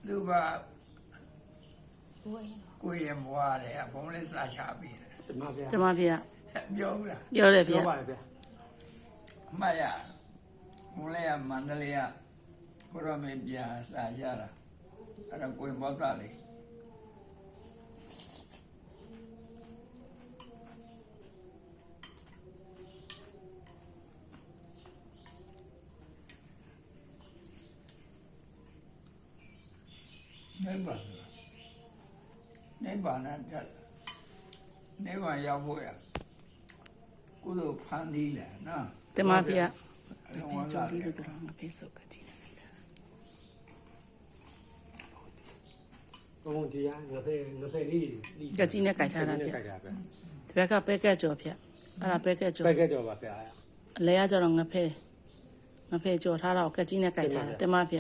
သူကကိုယ်ရမွားတယ်ဘုံလေးစားချပြီးတယ် တမဖေ ပြောဘူးလား ပြောတယ်ဖေ ပြောပါလေဗျာ အမှတ်ရဘုံလေးကမန္တလေးကဘုရားမင်းပြန်စားကြတာအဲ့ဒါကိုယ်ဘောသားလေးနိဗ္ဗာန်နဲ့တက်နိဗ္ဗာန်ရောက်ဖို့ရကုသိုလ်ဖန်တီးတယ်နော် တမဖေ အလုံးဝလာတယ် ပြီးလို့ပြောငါဖေစုပ်ကကြည့်နေတယ် ဘုံတရားငဖဲလေး ကကြည့်နဲ့ကြိုက်ထားတာဖေ ကြိုက်တာဗျာ ဒီဘက်ကပဲကက်ကြော်ဖေအဲ့ဒါပဲကက်ကြော် ပဲခဲ့ကြောပါဗျာ အလဲရကြတော့ငဖေကြော်ထားတော့ကကြည့်နဲ့ကြိုက်ထားတယ်တမဖေ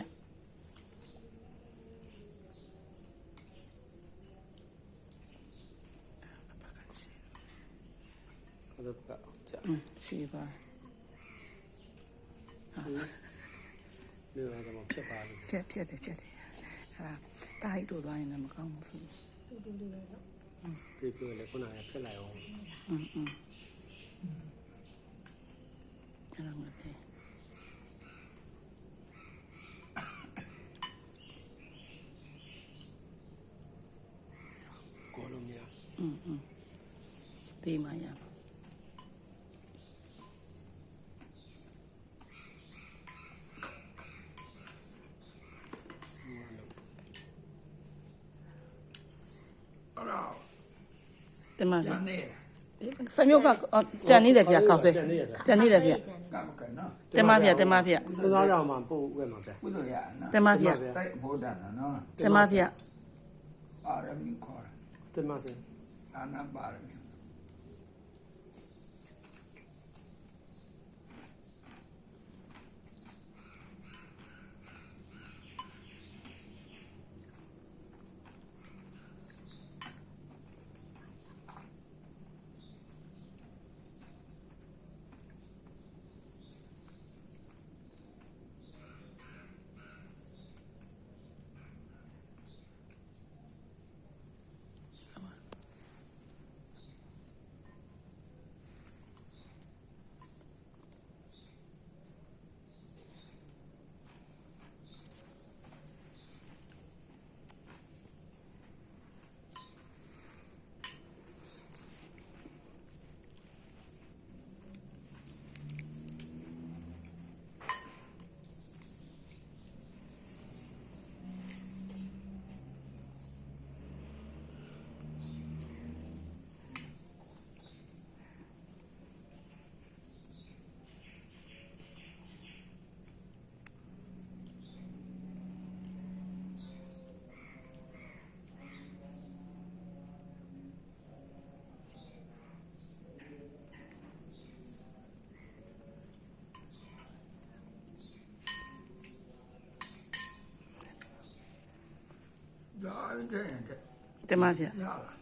ဟုတ်ကဲ့ကြာ စီပါ ဒီကတော့ဖြစ်ပါလိမ့် ဖြစ်တယ်အဲ့ဒါတာဟိတို့သွားရင်လည်းမကောင်းဘူးဆို ပြေးလေခုနကဖြစ်လာအောင် အဲ့ဒါငါဖေ ကိုလိုမြာ ပေးမှရ အဲ့တော့ တမဖေ ကျန်နေ စမျိုးကကြံနေတယ်ဗျခောက်ဆွဲကြံနေတယ်ဗျ ကံကနော် တမဖေ စဉ်းစားကြအောင်မှပို့ဝဲမှာဗျာ ကုသိုလ်ရနော် တမဖေ တိုက်ဘုဒ္ဓနာနော် တမဖေ ပါရမီခေါ်တယ် တင်ပါဗျာ အာနာပါရမီဒါအဲ့ဒါ တမဖေ ရလား